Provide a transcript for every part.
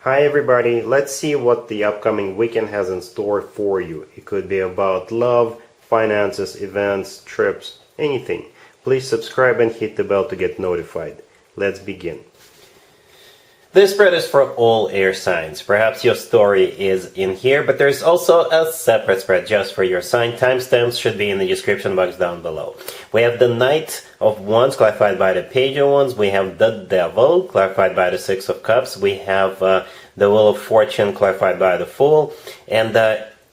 Hi everybody, let's see what the upcoming weekend has in store for you. It could be about love, finances, events, trips, anything. Please subscribe and hit the bell to get notified. Let's begin. This spread is for all air signs. Perhaps your story is in here, but there's also a separate spread just for your sign. Timestamps should be in the description box down below. We have the Knight of Wands, clarified by the Page of Wands. We have the Devil, clarified by the Six of Cups. We have the Wheel of Fortune, clarified by the Fool. And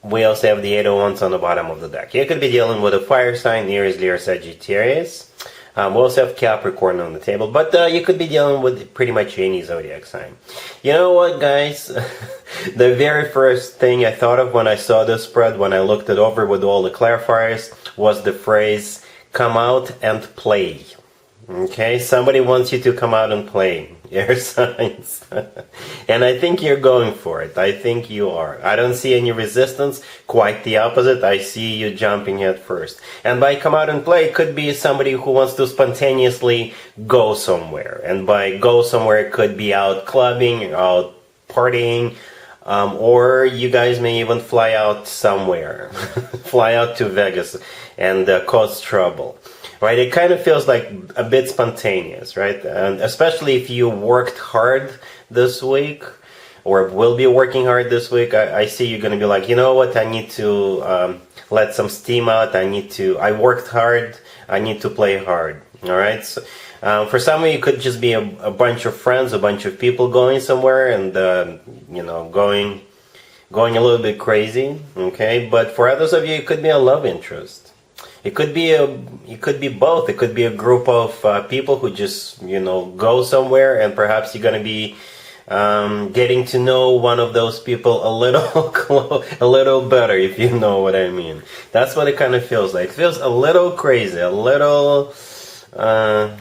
we also have the Eight of Wands on the bottom of the deck. You could be dealing with a fire sign, Aries, Leo, Sagittarius. We also have Capricorn on the table, but you could be dealing with pretty much any zodiac sign. You know what, guys? The very first thing I thought of when I saw this spread, when I looked it over with all the clarifiers, was the phrase, come out and play. Okay, somebody wants you to come out and play, air signs. And I think you're going for it. I think you are. I don't see any resistance. Quite the opposite. I see you jumping head first. And by come out and play, it could be somebody who wants to spontaneously go somewhere. And by go somewhere, it could be out clubbing, out partying, or you guys may even fly out somewhere. Fly out to Vegas and cause trouble. Right, it kind of feels like a bit spontaneous, right? And especially if you worked hard this week, or will be working hard this week, I see you're going to be like, you know what, I need to let some steam out. I worked hard, I need to play hard, all right? So, for some of you, it could just be a bunch of friends, a bunch of people going somewhere and, you know, going a little bit crazy, okay? But for others of you, it could be a love interest. It could be both. It could be a group of people who just, you know, go somewhere, and perhaps you're going to be getting to know one of those people a little better, if you know what I mean. That's what it kind of feels like. It feels a little crazy, a little. Well,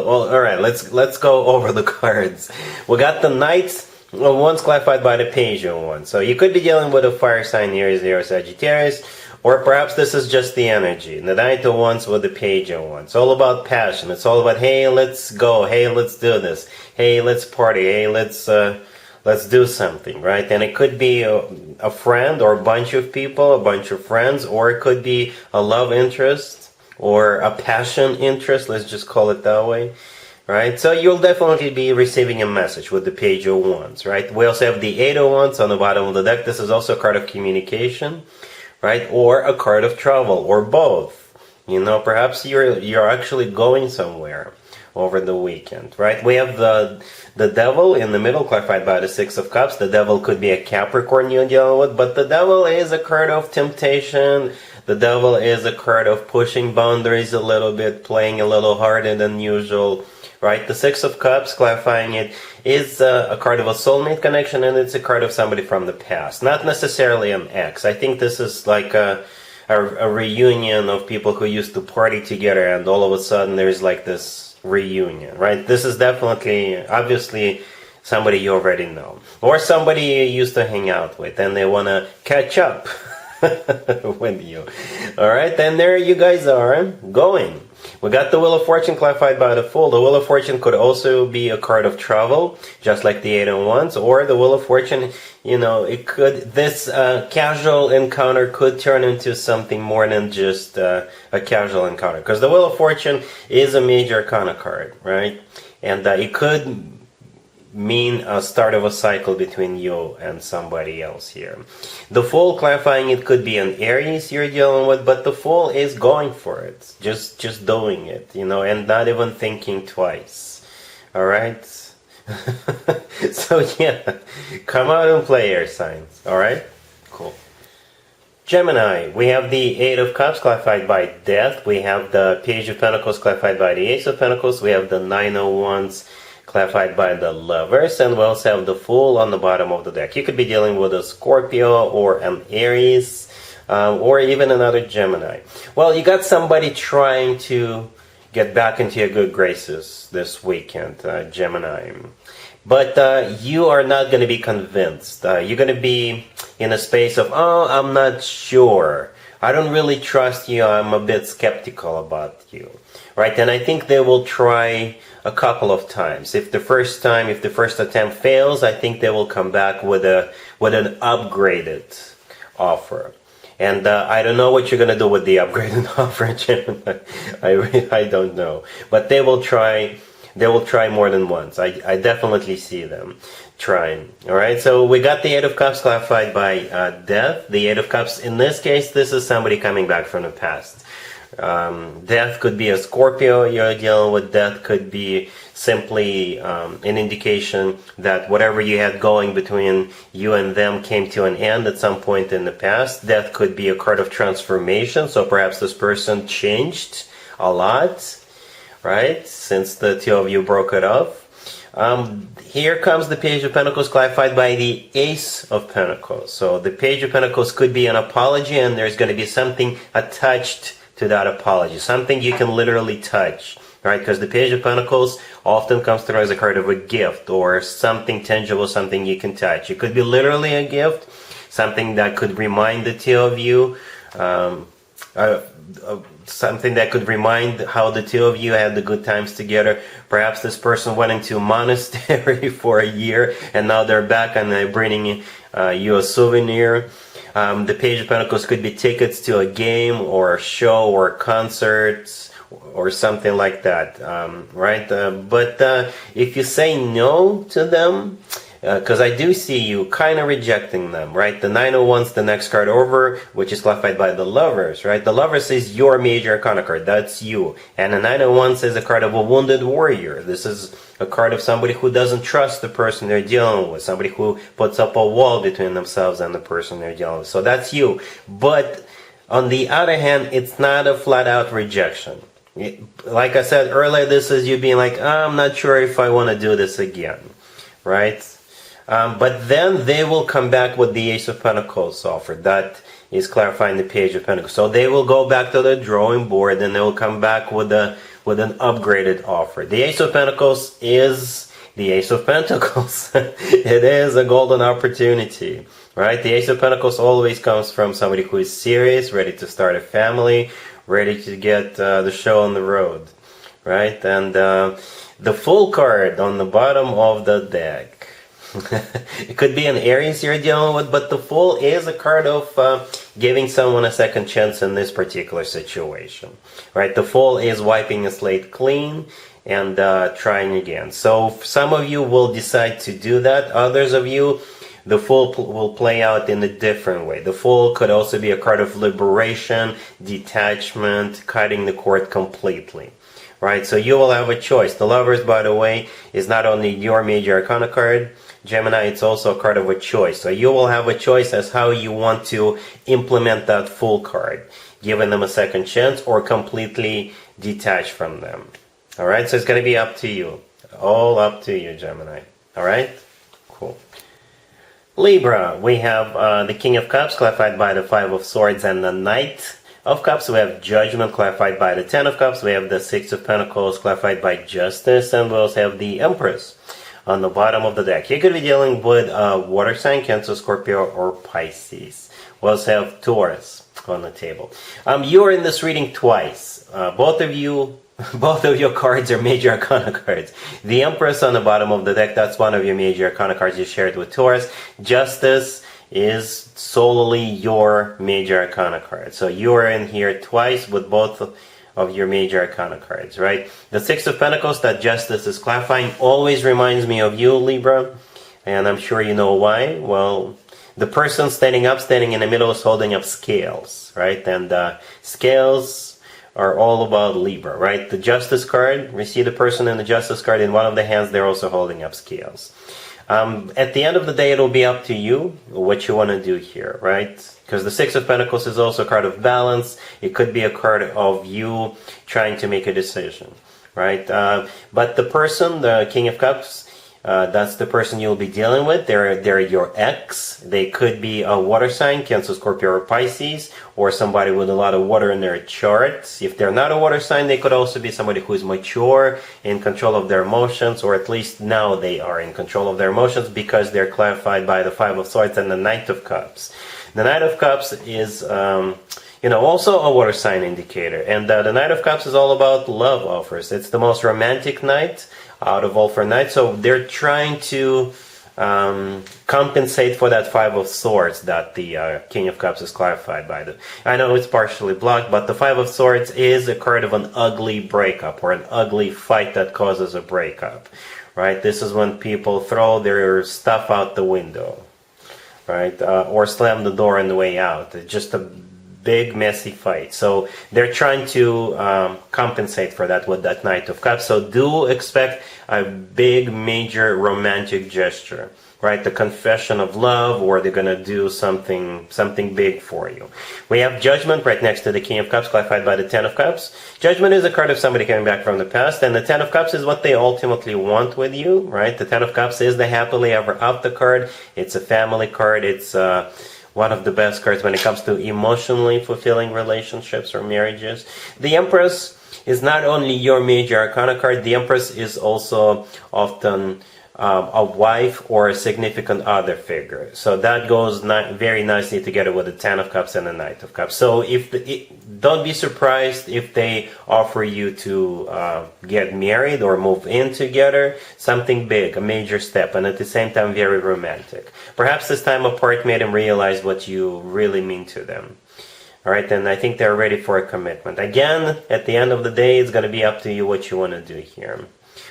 all right. Let's go over the cards. We got the Knight. Well, one's clarified by the Page of Wands. So you could be dealing with a fire sign, Aries, Leo, Sagittarius. Or perhaps this is just the energy. The Knight of Wands with the Page of Wands. It's all about passion. It's all about, hey, let's go. Hey, let's do this. Hey, let's party. Hey, let's do something, right? And it could be a friend or a bunch of people, a bunch of friends, or it could be a love interest or a passion interest. Let's just call it that way, right? So you'll definitely be receiving a message with the Page of Wands, right? We also have the Eight of Wands on the bottom of the deck. This is also a card of communication. Right, or a card of travel, or both. You know, perhaps you're actually going somewhere over the weekend, right? We have the Devil in the middle, clarified by the Six of Cups. The Devil could be a Capricorn you're dealing with, but the Devil is a card of temptation. The Devil is a card of pushing boundaries a little bit, playing a little harder than usual. Right, the Six of Cups, clarifying it, is a card of a soulmate connection, and it's a card of somebody from the past. Not necessarily an ex. I think this is like a reunion of people who used to party together, and all of a sudden there's like this reunion, right? This is definitely, obviously, somebody you already know. Or somebody you used to hang out with, and they want to catch up with you. Alright, and there you guys are, going. We got the Wheel of Fortune clarified by the Fool. The Wheel of Fortune could also be a card of travel, just like the Eight of Wands, or the Wheel of Fortune, you know, it could, this casual encounter could turn into something more than just a casual encounter. Because the Wheel of Fortune is a major arcana card, right? And it could mean a start of a cycle between you and somebody else here. The Fool, clarifying it, could be an Aries you're dealing with, but the Fool is going for it, just doing it, you know, and not even thinking twice. All right. So yeah, come out and play, air signs. All right, cool. Gemini, we have the Eight of Cups clarified by Death. We have the Page of Pentacles clarified by the Ace of Pentacles. We have the Nine of Wands clarified by the Lovers, and we also have the Fool on the bottom of the deck. You could be dealing with a Scorpio or an Aries, or even another Gemini. Well, you got somebody trying to get back into your good graces this weekend, Gemini. But you are not going to be convinced. You're going to be in a space of, oh, I'm not sure. I don't really trust you. I'm a bit skeptical about you. right? And I think they will try a couple of times. If the first attempt fails, I think they will come back with an upgraded offer. And I don't know what you're gonna do with the upgraded offer, Gemini. I don't know, but they will try. They will try more than once. I definitely see them trying. All right. So we got the Eight of Cups clarified by Death. The Eight of Cups. In this case, this is somebody coming back from the past. Death could be a Scorpio you're dealing with. Death could be simply an indication that whatever you had going between you and them came to an end at some point in the past. Death could be a card of transformation, so perhaps this person changed a lot, right, since the two of you broke it up. Here comes the Page of Pentacles clarified by the Ace of Pentacles. So the Page of Pentacles could be an apology, and there's going to be something attached to that apology, something you can literally touch, right? Because the Page of Pentacles often comes through as a card of a gift or something tangible, something you can touch. It could be literally a gift, something that could remind the two of you, something that could remind how the two of you had the good times together. Perhaps this person went into a monastery for a year and now they're back and they're bringing you a souvenir. The Page of Pentacles could be tickets to a game or a show or concerts or something like that, right? But if you say no to them, because I do see you kind of rejecting them, right? The Nine of Wands, the next card over, which is clarified by the Lovers, right? The Lovers is your major arcana card. That's you. And the Nine of Wands is a card of a wounded warrior. This is a card of somebody who doesn't trust the person they're dealing with, somebody who puts up a wall between themselves and the person they're dealing with. So that's you. But on the other hand, it's not a flat-out rejection. Like I said earlier, this is you being like, I'm not sure if I want to do this again, right? But then they will come back with the Ace of Pentacles offer. That is clarifying the Page of Pentacles. So they will go back to the drawing board and they will come back with an upgraded offer. The Ace of Pentacles is the Ace of Pentacles. It is a golden opportunity, right? The Ace of Pentacles always comes from somebody who is serious, ready to start a family, ready to get the show on the road, right? And the Fool card on the bottom of the deck. It could be an Aries you're dealing with, but the Fool is a card of giving someone a second chance in this particular situation, right? The Fool is wiping a slate clean and trying again. So some of you will decide to do that. Others of you, the Fool will play out in a different way. The Fool could also be a card of liberation, detachment, cutting the cord completely, right? So you will have a choice. The Lovers, by the way, is not only your major arcana card, Gemini, it's also a card of a choice. So you will have a choice as how you want to implement that Fool card, giving them a second chance or completely detach from them. All right, so it's going to be up to you. All up to you, Gemini. All right, cool. Libra, we have the King of Cups clarified by the Five of Swords and the Knight of Cups. We have Judgment clarified by the Ten of Cups. We have the Six of Pentacles clarified by Justice, and we also have the Empress on the bottom of the deck. You could be dealing with water sign, Cancer, Scorpio, or Pisces. We also have Taurus on the table. You are in this reading twice. Both of your cards are major arcana cards. The Empress on the bottom of the deck, that's one of your major arcana cards you shared with Taurus. Justice is solely your major arcana card. So you are in here twice with both of your major arcana cards, right? The Six of Pentacles that Justice is clarifying always reminds me of you, Libra, and I'm sure you know why. Well, the person standing in the middle is holding up scales, right? And scales are all about Libra, right? The Justice card, we see the person in the Justice card in one of the hands, they're also holding up scales. At the end of the day, it'll be up to you what you want to do here, right? Because the Six of Pentacles is also a card of balance. It could be a card of you trying to make a decision, right? But the person, the King of Cups, that's the person you'll be dealing with. They're your ex. They could be a water sign, Cancer, Scorpio, or Pisces, or somebody with a lot of water in their charts. If they're not a water sign, they could also be somebody who's mature, in control of their emotions, or at least now they are in control of their emotions because they're clarified by the Five of Swords and the Knight of Cups. The Knight of Cups is also a water sign indicator. And the Knight of Cups is all about love offers. It's the most romantic night out of all 4 nights. So they're trying to compensate for that Five of Swords that the King of Cups is clarified by. I know it's partially blocked, but the Five of Swords is a card of an ugly breakup or an ugly fight that causes a breakup, right? This is when people throw their stuff out the window, right? Or slam the door on the way out. It's just a big messy fight. So they're trying to compensate for that with that Knight of Cups. So do expect a big major romantic gesture, right? The confession of love, or they're gonna do something big for you. We have Judgment right next to the King of Cups, clarified by the Ten of Cups. Judgment is a card of somebody coming back from the past, and the Ten of Cups is what they ultimately want with you, right? The Ten of Cups is the happily ever after card. It's a family card. It's one of the best cards when it comes to emotionally fulfilling relationships or marriages. The Empress is not only your major arcana card, the Empress is also often a wife or a significant other figure. So that goes very nicely together with the Ten of Cups and the Knight of Cups. So don't be surprised if they offer you to get married or move in together. Something big, a major step, and at the same time very romantic. Perhaps this time apart made them realize what you really mean to them. Alright, and I think they're ready for a commitment. Again, at the end of the day, it's going to be up to you what you want to do here.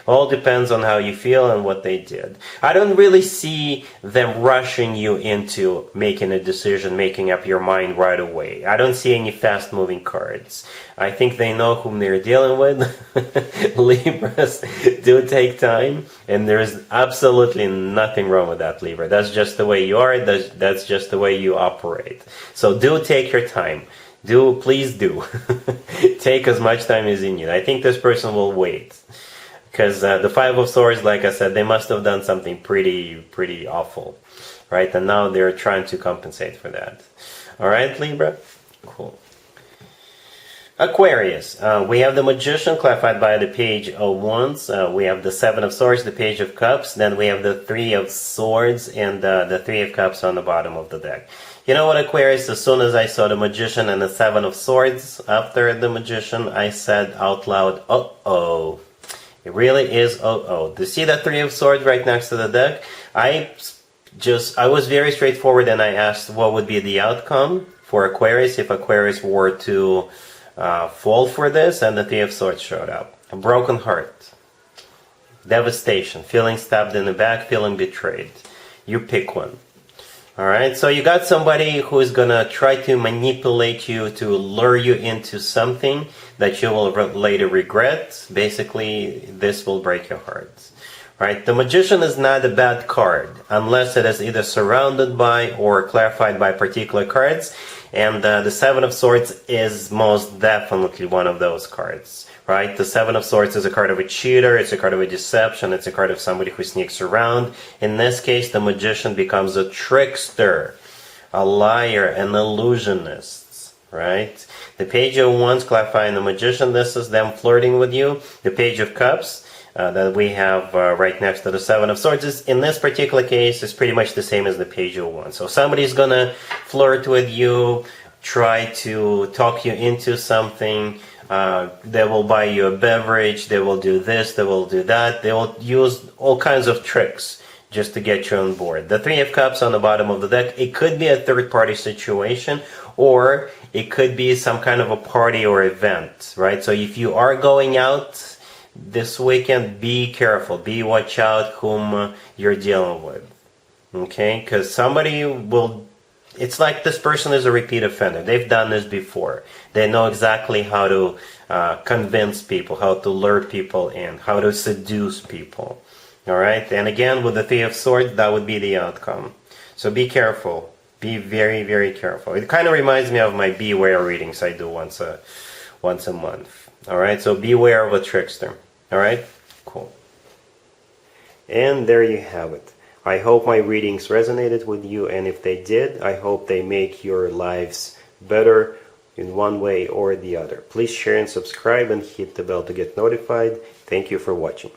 All depends on how you feel and what they did. I don't really see them rushing you into making a decision, making up your mind right away. I don't see any fast-moving cards. I think they know whom they're dealing with. Libras do take time, and there's absolutely nothing wrong with that, Libra. That's just the way you are. That's just the way you operate. So do take your time. Please do. Take as much time as you need. I think this person will wait. Because the Five of Swords, like I said, they must have done something pretty awful, right? And now they're trying to compensate for that. All right, Libra? Cool. Aquarius. We have the Magician, clarified by the Page of Wands. We have the Seven of Swords, the Page of Cups. Then we have the Three of Swords and the Three of Cups on the bottom of the deck. You know what, Aquarius? As soon as I saw the Magician and the Seven of Swords after the Magician, I said out loud, uh-oh. It really is oh. To see that Three of Swords right next to the deck, I was very straightforward and I asked what would be the outcome for Aquarius if Aquarius were to fall for this, and the Three of Swords showed up. A broken heart, devastation, feeling stabbed in the back, feeling betrayed. You pick one. Alright, so you got somebody who is gonna try to manipulate you to lure you into something that you will later regret. Basically, this will break your heart. Right? The Magician is not a bad card unless it is either surrounded by or clarified by particular cards, and the Seven of Swords is most definitely one of those cards. Right? The Seven of Swords is a card of a cheater, it's a card of a deception, it's a card of somebody who sneaks around. In this case, the Magician becomes a trickster, a liar, an illusionist. Right? The Page of Wands clarifying the Magician, this is them flirting with you. The Page of Cups that we have right next to the Seven of Swords is, in this particular case, is pretty much the same as the Page of Wands. So somebody's gonna flirt with you, try to talk you into something. They will buy you a beverage, they will do this, they will do that, they will use all kinds of tricks just to get you on board. The Three of Cups on the bottom of the deck, it could be a third-party situation, or it could be some kind of a party or event, right? So if you are going out this weekend, be careful, watch out whom you're dealing with, okay? Because somebody will... It's like this person is a repeat offender. They've done this before. They know exactly how to convince people, how to lure people in, how to seduce people. Alright? And again, with the Three of Swords, that would be the outcome. So be careful. Be very, very careful. It kind of reminds me of my Beware readings I do once a month. Alright? So beware of a trickster. Alright? Cool. And there you have it. I hope my readings resonated with you, and if they did, I hope they make your lives better in one way or the other. Please share and subscribe and hit the bell to get notified. Thank you for watching.